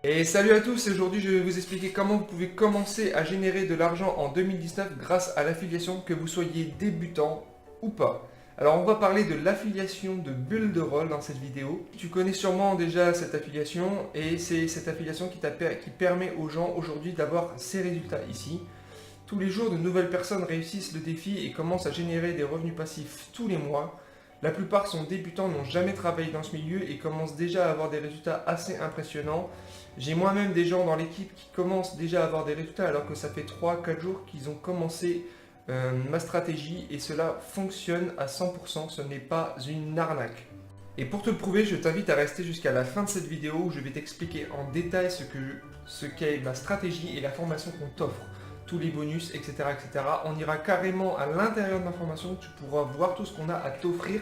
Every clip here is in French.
Et salut à tous, aujourd'hui je vais vous expliquer comment vous pouvez commencer à générer de l'argent en 2019 grâce à l'affiliation, que vous soyez débutant ou pas. Alors on va parler de l'affiliation de Builderall dans cette vidéo. Tu connais sûrement déjà cette affiliation et c'est cette affiliation qui permet aux gens aujourd'hui d'avoir ces résultats ici. Tous les jours, de nouvelles personnes réussissent le défi et commencent à générer des revenus passifs tous les mois. La plupart sont débutants, n'ont jamais travaillé dans ce milieu et commencent déjà à avoir des résultats assez impressionnants. J'ai moi-même des gens dans l'équipe qui commencent déjà à avoir des résultats alors que ça fait 3-4 jours qu'ils ont commencé ma stratégie et cela fonctionne à 100%, ce n'est pas une arnaque. Et pour te le prouver, je t'invite à rester jusqu'à la fin de cette vidéo où je vais t'expliquer en détail ce qu'est ma stratégie et la formation qu'on t'offre, tous les bonus, etc., etc. On ira carrément à l'intérieur de l'information, tu pourras voir tout ce qu'on a à t'offrir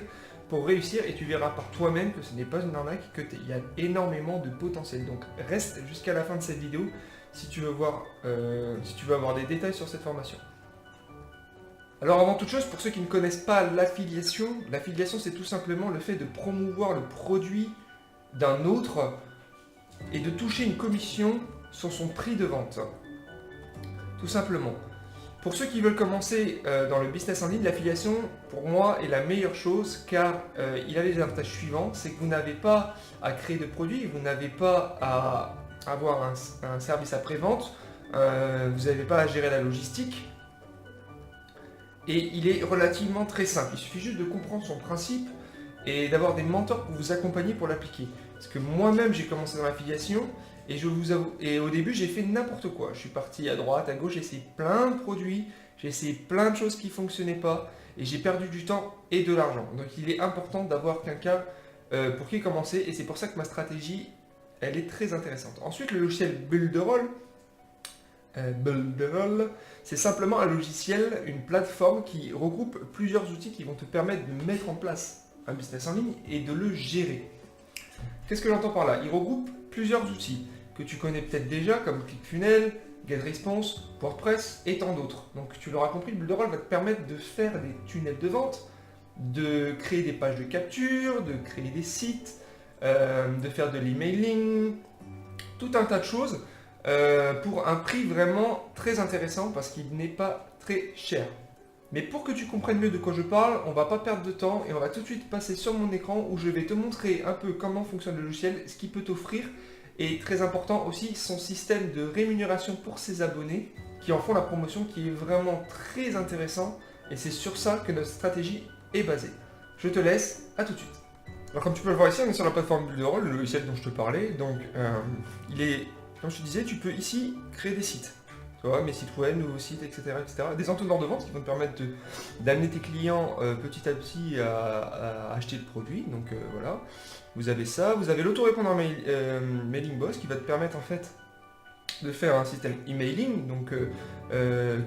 pour réussir et tu verras par toi-même que ce n'est pas une arnaque, qu'il y a énormément de potentiel. Donc reste jusqu'à la fin de cette vidéo si tu veux avoir des détails sur cette formation. Alors avant toute chose, pour ceux qui ne connaissent pas l'affiliation c'est tout simplement le fait de promouvoir le produit d'un autre et de toucher une commission sur son prix de vente. Tout simplement. Pour ceux qui veulent commencer dans le business en ligne, l'affiliation, pour moi, est la meilleure chose car il a les avantages suivants. C'est que vous n'avez pas à créer de produits, vous n'avez pas à avoir un service après-vente, vous n'avez pas à gérer la logistique. Et il est relativement très simple. Il suffit juste de comprendre son principe et d'avoir des mentors pour vous accompagner pour l'appliquer. Parce que moi-même, j'ai commencé dans l'affiliation et je vous avoue, et au début, j'ai fait n'importe quoi. Je suis parti à droite, à gauche, j'ai essayé plein de produits, j'ai essayé plein de choses qui ne fonctionnaient pas et j'ai perdu du temps et de l'argent. Donc il est important d'avoir quelqu'un pour qui commencer et c'est pour ça que ma stratégie, elle est très intéressante. Ensuite, le logiciel Builderall. Builderall, c'est simplement un logiciel, une plateforme qui regroupe plusieurs outils qui vont te permettre de mettre en place un business en ligne et de le gérer. Qu'est-ce que j'entends par là? Il regroupe plusieurs outils que tu connais peut-être déjà comme ClickFunnels, GetResponse, WordPress et tant d'autres. Donc tu l'auras compris, le Builderall va te permettre de faire des tunnels de vente, de créer des pages de capture, de créer des sites, de faire de l'emailing, tout un tas de choses pour un prix vraiment très intéressant parce qu'il n'est pas très cher. Mais pour que tu comprennes mieux de quoi je parle, on va pas perdre de temps et on va tout de suite passer sur mon écran où je vais te montrer un peu comment fonctionne le logiciel, ce qu'il peut t'offrir et très important aussi son système de rémunération pour ses abonnés qui en font la promotion qui est vraiment très intéressant et c'est sur ça que notre stratégie est basée. Je te laisse, à tout de suite. Alors comme tu peux le voir ici, on est sur la plateforme Builderall, le logiciel dont je te parlais, donc il est, comme je te disais, tu peux ici créer des sites. Tu vois, mes sites web, nouveaux sites, etc., etc. Des entonnoirs de vente qui vont te permettre d'amener tes clients petit à petit à acheter le produit. Donc voilà, vous avez ça. Vous avez l'autorépondant Mailing Boss qui va te permettre en fait de faire un système emailing. Donc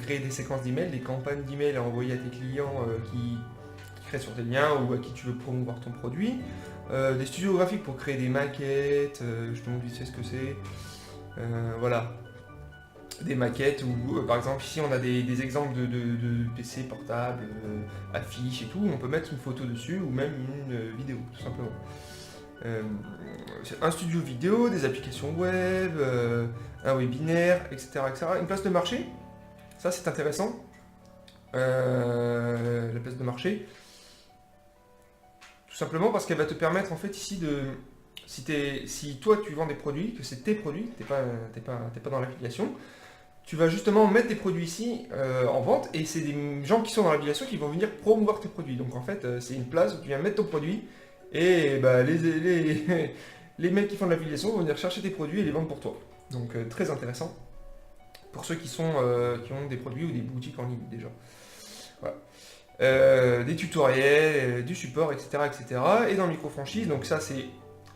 créer des séquences d'emails, des campagnes d'emails à envoyer à tes clients qui créent sur tes liens ou à qui tu veux promouvoir ton produit. Des studios graphiques pour créer des maquettes. Je te montre vite fait ce que c'est. Voilà. Des maquettes ou par exemple ici on a des exemples de PC portables, affiches et tout, on peut mettre une photo dessus ou même une vidéo tout simplement. Un studio vidéo, des applications web, un webinaire, etc., etc. Une place de marché, ça c'est intéressant. La place de marché, tout simplement parce qu'elle va te permettre en fait ici de... Si toi tu vends des produits, que c'est tes produits, t'es pas dans l'affiliation, tu vas justement mettre tes produits ici en vente et c'est des gens qui sont dans l'affiliation qui vont venir promouvoir tes produits. Donc en fait, c'est une place où tu viens mettre ton produit et bah, les mecs qui font de l'affiliation vont venir chercher tes produits et les vendre pour toi. Donc très intéressant pour ceux qui ont des produits ou des boutiques en ligne déjà. Voilà. Des tutoriels, du support, etc., etc. Et dans micro-franchise, donc ça c'est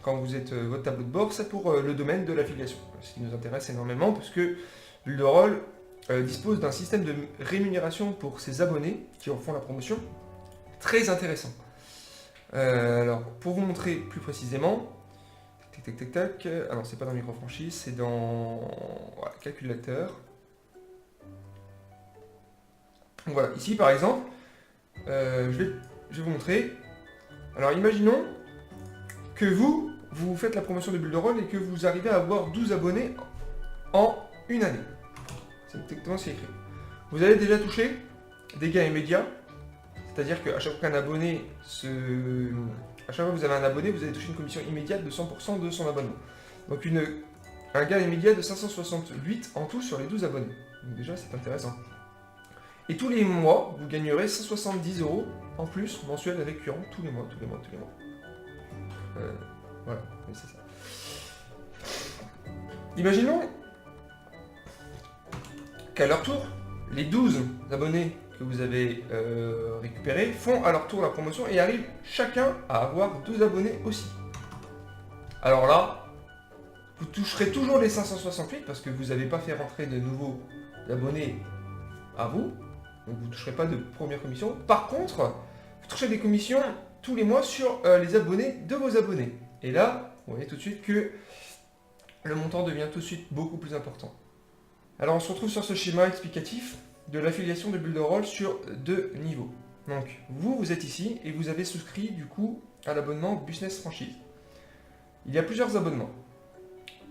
quand vous êtes votre tableau de bord, c'est pour le domaine de l'affiliation. Ce qui nous intéresse énormément parce que Builderall dispose d'un système de rémunération pour ses abonnés qui en font la promotion très intéressant. Alors, pour vous montrer plus précisément, tac, tac, tac, tac. Alors, c'est pas dans micro-franchise, c'est dans voilà, calculateur. Donc voilà, ici par exemple, je vais vous montrer. Alors, imaginons que vous vous faites la promotion de Builderall et que vous arrivez à avoir 12 abonnés en une année. C'est exactement ce qui est écrit. Vous allez déjà toucher des gains immédiats, c'est-à-dire qu'à chaque fois qu'un abonné à chaque fois que vous avez un abonné, vous allez toucher une commission immédiate de 100% de son abonnement. Donc un gain immédiat de 568 en tout sur les 12 abonnés. Donc déjà, c'est intéressant. Et tous les mois, vous gagnerez 170 € en plus mensuel et récurrent, tous les mois. Voilà, oui, c'est ça. Imaginons qu'à leur tour, les 12 abonnés que vous avez récupérés font à leur tour la promotion et arrivent chacun à avoir 12 abonnés aussi. Alors là, vous toucherez toujours les 568 parce que vous n'avez pas fait rentrer de nouveaux abonnés à vous. Donc vous ne toucherez pas de première commission. Par contre, vous toucherez des commissions tous les mois sur les abonnés de vos abonnés. Et là, vous voyez tout de suite que le montant devient tout de suite beaucoup plus important. Alors on se retrouve sur ce schéma explicatif de l'affiliation de Builderall sur 2 niveaux. Donc vous êtes ici et vous avez souscrit du coup à l'abonnement Business Franchise. Il y a plusieurs abonnements.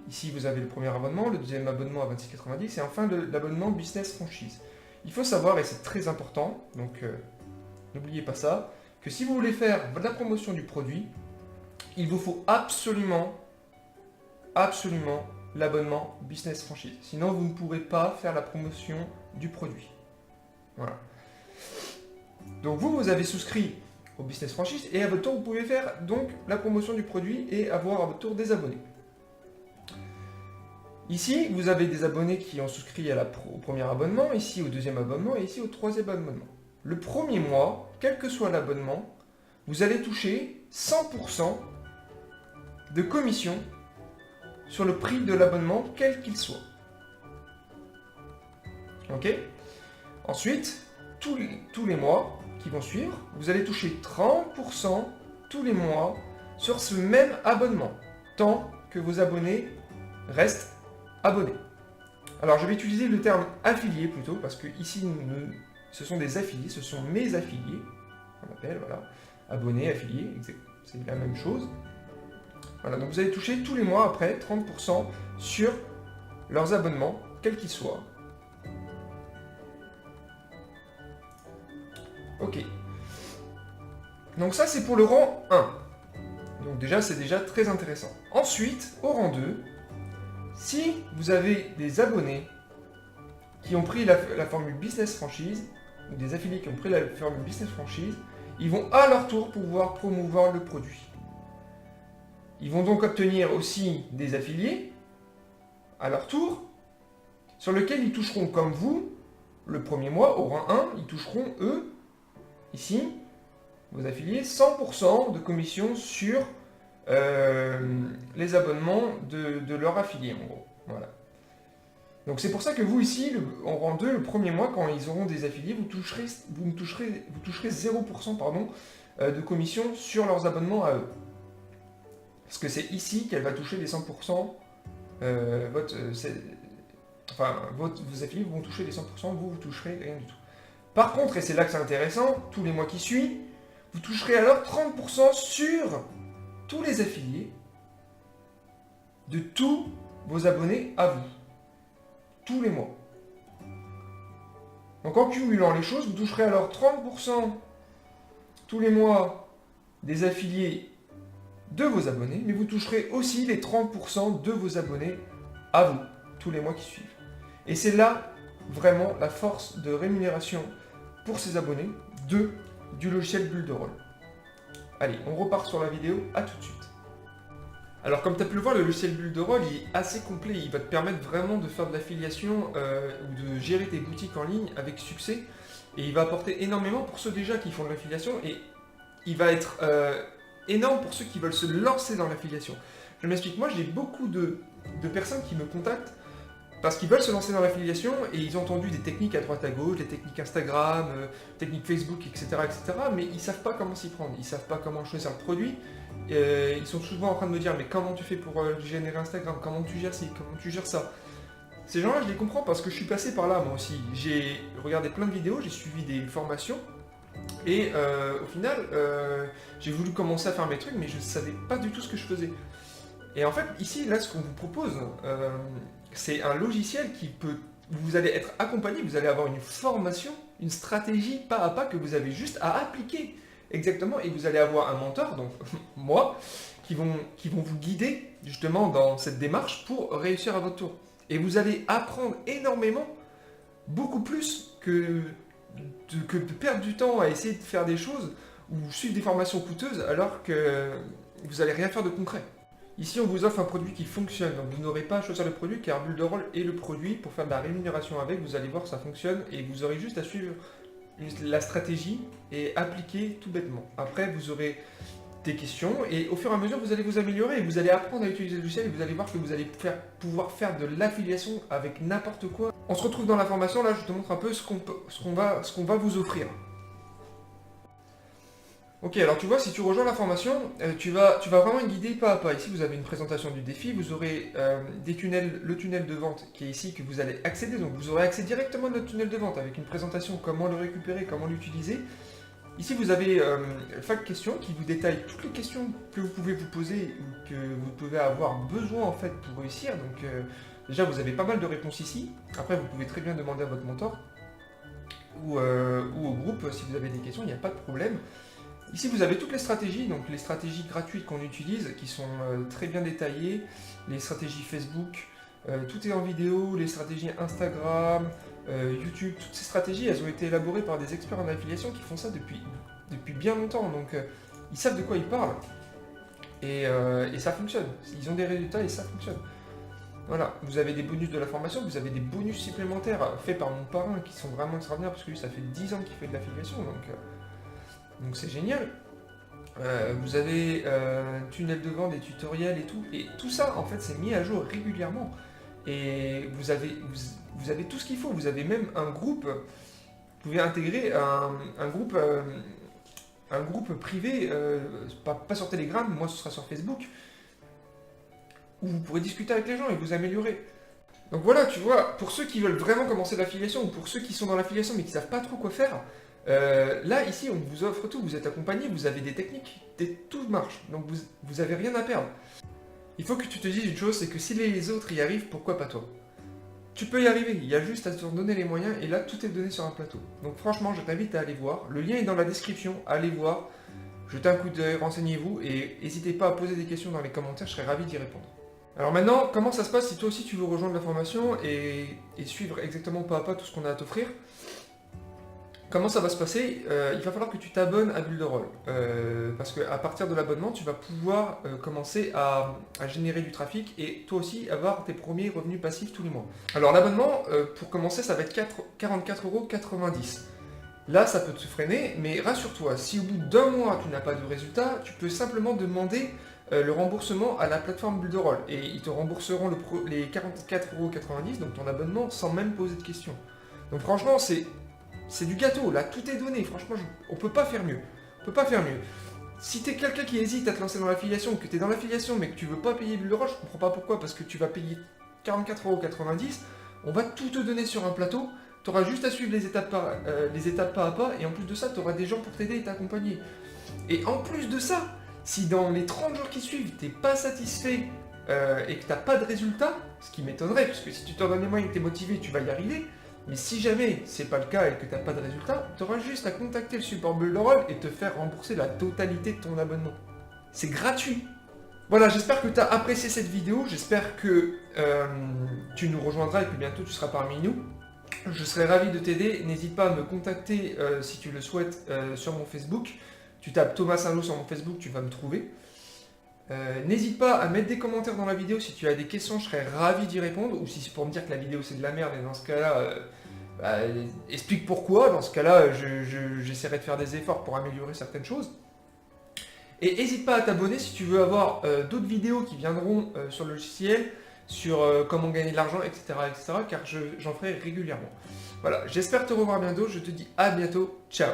Ici vous avez le premier abonnement, le deuxième abonnement à 26,90 et enfin l'abonnement Business Franchise. Il faut savoir, et c'est très important, donc n'oubliez pas ça, que si vous voulez faire la promotion du produit, il vous faut absolument l'abonnement Business Franchise. Sinon, vous ne pourrez pas faire la promotion du produit. Voilà. Donc vous avez souscrit au Business Franchise et à votre tour, vous pouvez faire donc la promotion du produit et avoir à votre tour des abonnés. Ici, vous avez des abonnés qui ont souscrit au premier abonnement, ici au deuxième abonnement et ici au troisième abonnement. Le premier mois, quel que soit l'abonnement, vous allez toucher 100% de commission sur le prix de l'abonnement, quel qu'il soit. Ok? Ensuite, tous les mois qui vont suivre, vous allez toucher 30% tous les mois sur ce même abonnement, tant que vos abonnés restent abonnés. Alors je vais utiliser le terme affilié plutôt, parce que ici, ce sont des affiliés, ce sont mes affiliés, on appelle, voilà, abonnés, affiliés, c'est la même chose. Voilà, donc vous allez toucher tous les mois après 30% sur leurs abonnements, quels qu'ils soient. Ok. Donc ça c'est pour le rang 1. Donc déjà c'est déjà très intéressant. Ensuite, au rang 2, si vous avez des abonnés qui ont pris la formule Business Franchise, ou des affiliés qui ont pris la formule Business Franchise, ils vont à leur tour pouvoir promouvoir le produit. Ils vont donc obtenir aussi des affiliés, à leur tour, sur lesquels ils toucheront comme vous, le premier mois, au rang 1, ils toucheront, eux, ici, vos affiliés, 100% de commission sur les abonnements de leur affilié, en gros. Voilà. Donc c'est pour ça que vous, ici, en rang 2, le premier mois, quand ils auront des affiliés, vous toucherez 0% pardon, de commission sur leurs abonnements à eux. Parce que c'est ici qu'elle va toucher les 100%, vos affiliés vont toucher les 100%, vous toucherez rien du tout. Par contre, et c'est là que c'est intéressant, tous les mois qui suivent, vous toucherez alors 30% sur tous les affiliés de tous vos abonnés à vous. Tous les mois. Donc en cumulant les choses, vous toucherez alors 30% tous les mois des affiliés de vos abonnés, mais vous toucherez aussi les 30% de vos abonnés à vous, tous les mois qui suivent. Et c'est là vraiment la force de rémunération pour ces abonnés du logiciel Builderall. Allez, on repart sur la vidéo, à tout de suite. Alors comme tu as pu le voir, le logiciel Builderall il est assez complet, il va te permettre vraiment de faire de l'affiliation ou de gérer tes boutiques en ligne avec succès. Et il va apporter énormément pour ceux déjà qui font de l'affiliation et il va être énorme pour ceux qui veulent se lancer dans l'affiliation. Je m'explique, moi j'ai beaucoup de personnes qui me contactent parce qu'ils veulent se lancer dans l'affiliation et ils ont entendu des techniques à droite à gauche, des techniques Instagram, techniques Facebook, etc., mais ils ne savent pas comment s'y prendre, ils ne savent pas comment choisir le produit. Ils sont souvent en train de me dire mais comment tu fais pour générer Instagram, comment tu gères ci, comment tu gères ça. Ces gens-là je les comprends parce que je suis passé par là moi aussi. J'ai regardé plein de vidéos, j'ai suivi des formations et au final j'ai voulu commencer à faire mes trucs mais je ne savais pas du tout ce que je faisais. Et en fait, ici, là, ce qu'on vous propose, c'est un logiciel qui peut... Vous allez être accompagné, vous allez avoir une formation, une stratégie pas à pas que vous avez juste à appliquer. Exactement, et vous allez avoir un mentor, donc moi, qui vont vous guider justement dans cette démarche pour réussir à votre tour. Et vous allez apprendre énormément, beaucoup plus que de perdre du temps à essayer de faire des choses ou suivre des formations coûteuses alors que vous n'allez rien faire de concret. Ici, on vous offre un produit qui fonctionne, donc vous n'aurez pas à choisir le produit car Builderall est le produit pour faire de la rémunération avec, vous allez voir ça fonctionne et vous aurez juste à suivre la stratégie et appliquer tout bêtement. Après, vous aurez des questions et au fur et à mesure, vous allez vous améliorer et vous allez apprendre à utiliser le logiciel et vous allez voir que vous allez pouvoir faire de l'affiliation avec n'importe quoi. On se retrouve dans la formation, là je te montre un peu ce qu'on va vous offrir. Ok, alors tu vois, si tu rejoins la formation, tu vas vraiment être guidé pas à pas. Ici, vous avez une présentation du défi, vous aurez le tunnel de vente qui est ici, que vous allez accéder. Donc vous aurez accès directement à notre tunnel de vente avec une présentation, comment le récupérer, comment l'utiliser. Ici, vous avez FAQ questions qui vous détaille toutes les questions que vous pouvez vous poser ou que vous pouvez avoir besoin en fait pour réussir. Donc déjà, vous avez pas mal de réponses ici. Après, vous pouvez très bien demander à votre mentor ou au groupe si vous avez des questions, il n'y a pas de problème. Ici, vous avez toutes les stratégies, donc les stratégies gratuites qu'on utilise, qui sont très bien détaillées, les stratégies Facebook, tout est en vidéo, les stratégies Instagram, YouTube, toutes ces stratégies, elles ont été élaborées par des experts en affiliation qui font ça depuis bien longtemps, donc ils savent de quoi ils parlent, et ça fonctionne, ils ont des résultats et ça fonctionne. Voilà, vous avez des bonus de la formation, vous avez des bonus supplémentaires faits par mon parrain qui sont vraiment extraordinaires, parce que lui, ça fait 10 ans qu'il fait de l'affiliation, donc c'est génial. Vous avez tunnel de vente, des tutoriels et tout ça en fait c'est mis à jour régulièrement. Et vous avez tout ce qu'il faut, vous avez même un groupe, vous pouvez intégrer un groupe privé, pas sur Telegram, moi ce sera sur Facebook, où vous pourrez discuter avec les gens et vous améliorer. Donc voilà, tu vois, pour ceux qui veulent vraiment commencer l'affiliation, ou pour ceux qui sont dans l'affiliation mais qui ne savent pas trop quoi faire, là, ici, on vous offre tout, vous êtes accompagné, vous avez des techniques, tout marche, donc vous avez rien à perdre. Il faut que tu te dises une chose, c'est que si les autres y arrivent, pourquoi pas toi? Tu peux y arriver, il y a juste à te donner les moyens, et là, tout est donné sur un plateau. Donc franchement, je t'invite à aller voir, le lien est dans la description, allez voir, jetez un coup d'œil, renseignez-vous, et n'hésitez pas à poser des questions dans les commentaires, je serai ravi d'y répondre. Alors maintenant, comment ça se passe si toi aussi tu veux rejoindre la formation et suivre exactement pas à pas tout ce qu'on a à t'offrir? Comment ça va se passer? Il va falloir que tu t'abonnes à Builderall, parce qu'à partir de l'abonnement, tu vas pouvoir commencer à générer du trafic et toi aussi avoir tes premiers revenus passifs tous les mois. Alors l'abonnement, pour commencer, ça va être 44,90 €. Là, ça peut te freiner, mais rassure-toi, si au bout d'un mois, tu n'as pas de résultat, tu peux simplement demander le remboursement à la plateforme Builderall et ils te rembourseront les 44,90 €, donc ton abonnement, sans même poser de questions. Donc franchement, c'est du gâteau, là, tout est donné, franchement, on peut pas faire mieux. On peut pas faire mieux. Si t'es quelqu'un qui hésite à te lancer dans l'affiliation, que t'es dans l'affiliation mais que tu veux pas payer Builderall, je comprends pas pourquoi, parce que tu vas payer 44,90 €, on va tout te donner sur un plateau, tu auras juste à suivre les étapes pas à pas, et en plus de ça, tu auras des gens pour t'aider et t'accompagner. Et en plus de ça, si dans les 30 jours qui suivent, t'es pas satisfait et que t'as pas de résultat, ce qui m'étonnerait, parce que si tu t'en donnes les moyens et que t'es motivé, tu vas y arriver. Mais si jamais c'est pas le cas et que tu n'as pas de résultat, tu auras juste à contacter le support Builderall et te faire rembourser la totalité de ton abonnement. C'est gratuit. Voilà, j'espère que tu as apprécié cette vidéo, j'espère que tu nous rejoindras et que bientôt tu seras parmi nous. Je serai ravi de t'aider, n'hésite pas à me contacter si tu le souhaites sur mon Facebook. Tu tapes Thomas Saint-Lô sur mon Facebook, tu vas me trouver. N'hésite pas à mettre des commentaires dans la vidéo si tu as des questions, je serais ravi d'y répondre, ou si c'est pour me dire que la vidéo c'est de la merde, et dans ce cas-là, explique pourquoi, dans ce cas-là, j'essaierai de faire des efforts pour améliorer certaines choses. Et n'hésite pas à t'abonner si tu veux avoir d'autres vidéos qui viendront sur le logiciel, sur comment gagner de l'argent, etc., car j'en ferai régulièrement. Voilà, j'espère te revoir bientôt, je te dis à bientôt, ciao.